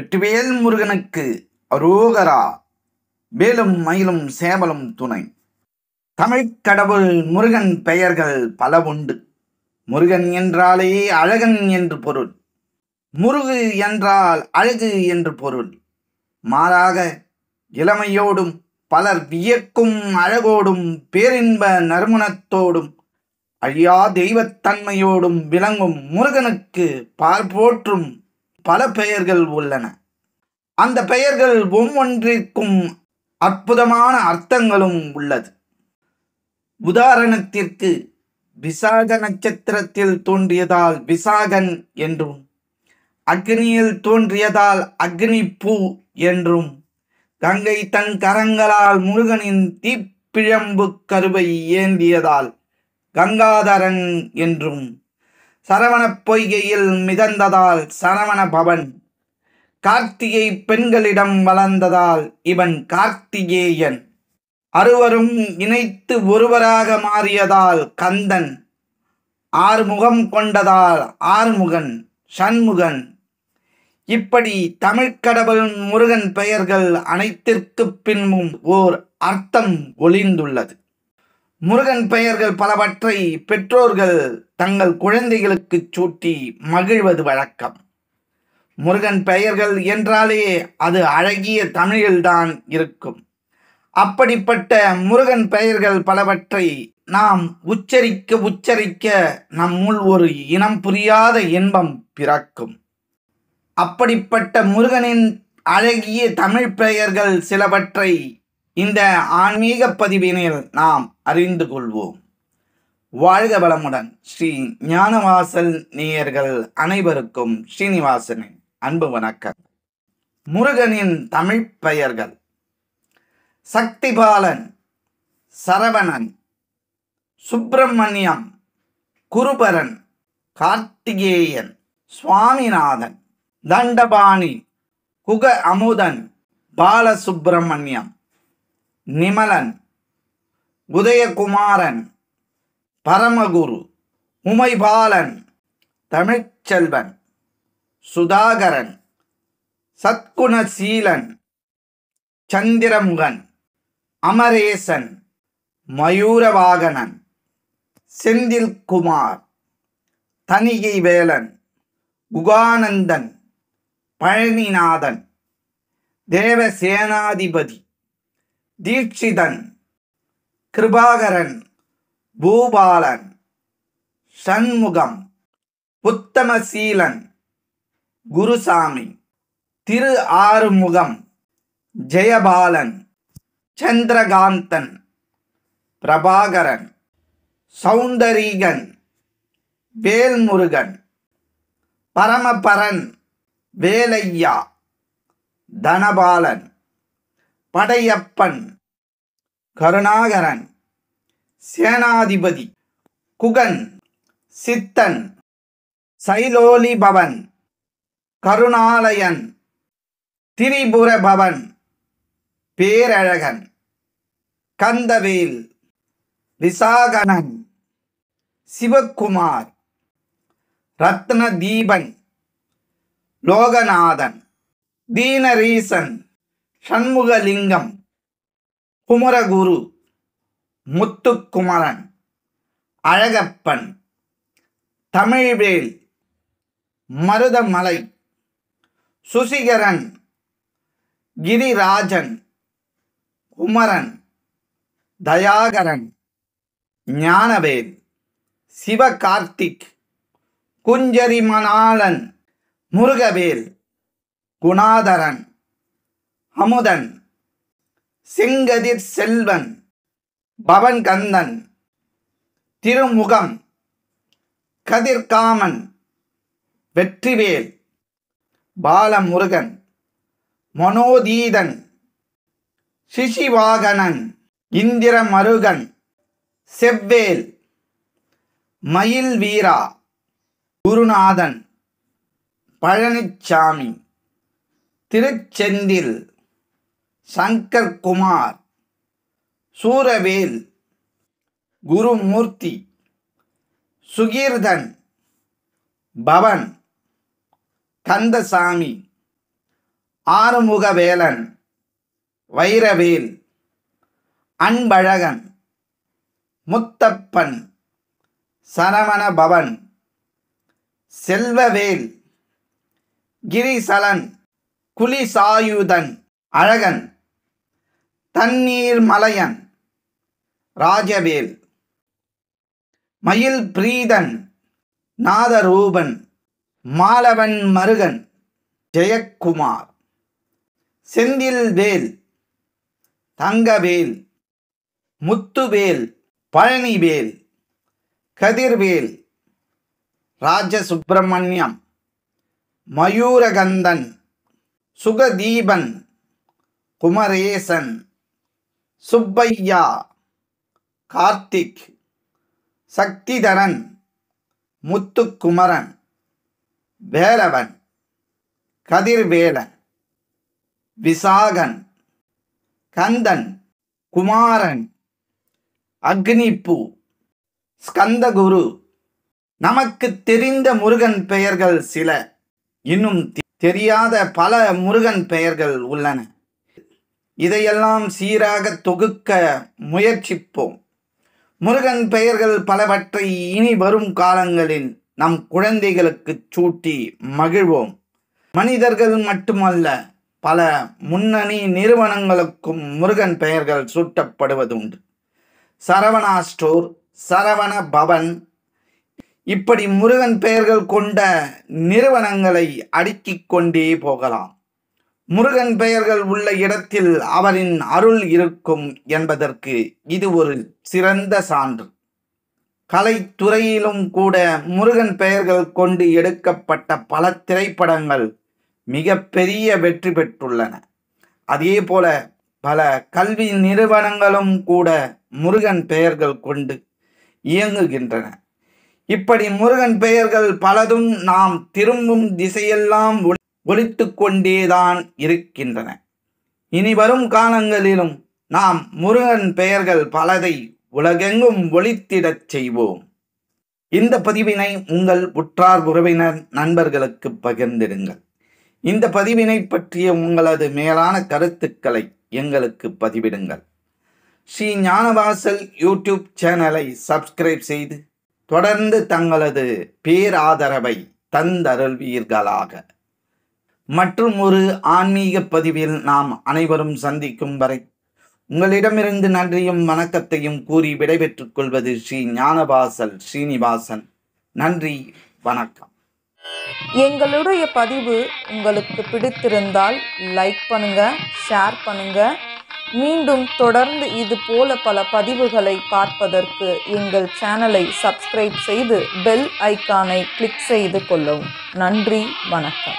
வெற்றிவேல் முருகனுக்கு அரோகரா. வேலும் மயிலும் சேவலும் துணை. தமிழ்க் கடவுள் முருகன் பெயர்கள் பல உண்டு. முருகன் என்றாலே அழகன் என்று பொருள். முருகு என்றால் அழகு என்று பொருள். மாறாக இளமையோடும் பலர் வியக்கும் அழகோடும் பேரின்ப நறுமணத்தோடும் அழியா தெய்வத்தன்மையோடும் விளங்கும் முருகனுக்கு போற்றும் பல பெயர்கள் உள்ளன. அந்த பெயர்கள் ஒவ்வொன்றிற்கும் அற்புதமான அர்த்தங்களும் உள்ளது. உதாரணத்திற்கு, விசாக நட்சத்திரத்தில் தோன்றியதால் விசாகன் என்றும், அக்னியில் தோன்றியதால் அக்னி பூ என்றும், கங்கை தன் கரங்களால் முருகனின் தீப்பிழம்பு கருவை ஏந்தியதால் கங்காதரன் என்றும், சரவணப் பொய்கையில் மிதந்ததால் சரவண பவன், கார்த்திகை பெண்களிடம் வளர்ந்ததால் இவன் கார்த்திகேயன், அறுவரும் இணைத்து ஒருவராக மாறியதால் கந்தன், ஆறுமுகம் கொண்டதால் ஆறுமுகன், சண்முகன். இப்படி தமிழ்க்கடவுள் முருகன் பெயர்கள் அனைத்திற்கு பின்பும் ஓர் அர்த்தம் ஒளிந்துள்ளது. முருகன் பெயர்கள் பலவற்றை பெற்றோர்கள் தங்கள் குழந்தைகளுக்கு சூட்டி மகிழ்வது வழக்கம். முருகன் பெயர்கள் என்றாலே அது அழகிய தமிழில்தான் இருக்கும். அப்படிப்பட்ட முருகன் பெயர்கள் பலவற்றை நாம் உச்சரிக்க நம்முள் ஒரு இனம் புரியாத இன்பம் பிறக்கும். அப்படிப்பட்ட முருகனின் அழகிய தமிழ் பெயர்கள் சிலவற்றை இந்த ஆன்மீக பதிவினில் நாம் அறிந்து கொள்வோம். வாழ்க வளமுடன். ஸ்ரீ ஞானவாசல் நேயர்கள் அனைவருக்கும் ஸ்ரீனிவாசனின் அன்பு வணக்கம். முருகனின் தமிழ் பெயர்கள்: சக்திபாலன், சரவணன், சுப்பிரமணியம், குருபரன், கார்த்திகேயன், சுவாமிநாதன், தண்டபாணி, குக அமுதன், பாலசுப்பிரமணியம், நிமலன், உதயகுமாரன், பரமகுரு, உமைபாலன், தமிழ்ச்செல்வன், சுதாகரன், சத்குணசீலன், சந்திரமுகன், அமரேசன், மயூரவாகனன், செந்தில்குமார், தணிகை வேலன், குகானந்தன், பழனிநாதன், தேவசேனாதிபதி, தீட்சிதன், கிருபாகரன், பூபாலன், சண்முகம், உத்தமசீலன், குருசாமி, திரு ஆறுமுகம், ஜெயபாலன், சந்திரகாந்தன், பிரபாகரன், சௌந்தரீகன், வேல்முருகன், பரமபரன், வேலையா, தனபாலன், படையப்பன், கருணாகரன், சேனாதிபதி, குகன், சித்தன், சைலோலிபவன், கருணாலயன், திரிபுரபவன், பேரழகன், கந்தவேல், விசாகனன், சிவகுமார், ரத்னதீபன், லோகநாதன், தீனரீசன், சண்முகலிங்கம், குமரகுரு, முத்துக்குமரன், அழகப்பன், தமிழ்வேல், மருதமலை, சுசிகரன், கிரிராஜன், குமரன், தயாகரன், ஞானவேல், சிவகார்த்திக், குஞ்சரிமணாளன், முருகவேல், குணாதரன், அமுதன், செங்கதிர் செல்வன், பவன்கந்தன், திருமுகம், கதிர்காமன், வெற்றிவேல், பாலமுருகன், மனோதீதன், சிசிவாகனன், இந்திரமருகன், செவ்வேல், மயில் வீரா, குருநாதன், பழனிச்சாமி, திருச்செந்தில், சங்கர்குமார், சூரவேல், குருமூர்த்தி, சுகீர்தன், பவன், கந்தசாமி, ஆறுமுகவேலன், வைரவேல், அன்பழகன், முத்தப்பன், சரவணபவன், செல்வவேல், கிரிசலன், குலிசாயுதன், அழகன், தண்ணீர் மலையன், ராஜவேல், மயில் பிரீதன், நாதரூபன், மாலவன் மருகன், ஜெயக்குமார், செந்தில்வேல், தங்கவேல், முத்துவேல், பழனிவேல், கதிர்வேல், ராஜசுப்பிரமணியம், மயூரகந்தன், சுகதீபன், குமரேசன், சுப்பையா, கார்த்திக், சக்திதரன், முத்துக்குமரன், வேலவன், கதிர்வேலன், விசாகன், கந்தன், குமாரன், அக்னிப்பூ, ஸ்கந்தகுரு. நமக்கு தெரிந்த முருகன் பெயர்கள் சில, இன்னும் தெரியாத பல முருகன் பெயர்கள் உள்ளன. இதையெல்லாம் சீராக தொகுக்க முயற்சிப்போம். முருகன் பெயர்கள் பலவற்றை இனி வரும் காலங்களில் நம் குழந்தைகளுக்கு சூட்டி மகிழ்வோம். மனிதர்கள் மட்டுமல்ல, பல முன்னணி நிறுவனங்களுக்கும் முருகன் பெயர்கள் சூட்டப்படுவதுண்டு. சரவணா ஸ்டோர், சரவண பவன், இப்படி முருகன் பெயர்கள் கொண்ட நிறுவனங்களை அடுக்கிக் கொண்டே போகலாம். முருகன் பெயர்கள் உள்ள இடத்தில் அவரின் அருள் இருக்கும் என்பதற்கு இது ஒரு சிறந்த சான்று. கலைத்துறையிலும் கூட முருகன் பெயர்கள் கொண்டு எடுக்கப்பட்ட பல திரைப்படங்கள் மிகப்பெரிய வெற்றி பெற்றுள்ளன. அதே போல பல கல்வி நிறுவனங்களும் கூட முருகன் பெயர்கள் கொண்டு இயங்குகின்றன. இப்படி முருகன் பெயர்கள் பலதும் நாம் திரும்பும் திசையெல்லாம் ஒலித்து கொண்டேதான் இருக்கின்றன. இனி வரும் காலங்களிலும் நாம் முருகன் பெயர்கள் பலதை உலகெங்கும் ஒலித்திடச் செய்வோம். இந்த பதிவினை உங்கள் உற்றார் உறவினர் நண்பர்களுக்கு பகிர்ந்திடுங்கள். இந்த பதிவினை பற்றிய உங்களது மேலான கருத்துக்களை எங்களுக்கு பதிவிடுங்கள். ஸ்ரீ ஞானவாசல் யூடியூப் சேனலை சப்ஸ்கிரைப் செய்து தொடர்ந்து தங்களது பேராதரவை தந்தருள்வீர்களாக. மற்றும் ஒரு ஆன்மீக பதிவில் நாம் அனைவரும் சந்திக்கும் வரை உங்களிடமிருந்து நன்றியும் வணக்கத்தையும் கூறி விடைபெற்றுக் கொள்வது ஸ்ரீ ஞானவாசல் ஸ்ரீனிவாசன். நன்றி, வணக்கம். எங்களுடைய பதிவு உங்களுக்கு பிடித்திருந்தால் லைக் பண்ணுங்க, ஷேர் பண்ணுங்க. மீண்டும் தொடர்ந்து இது போல பல பதிவுகளை பார்ப்பதற்கு எங்கள் சேனலை சப்ஸ்கிரைப் செய்து பெல் ஐக்கானை கிளிக் செய்து கொள்ளவும். நன்றி, வணக்கம்.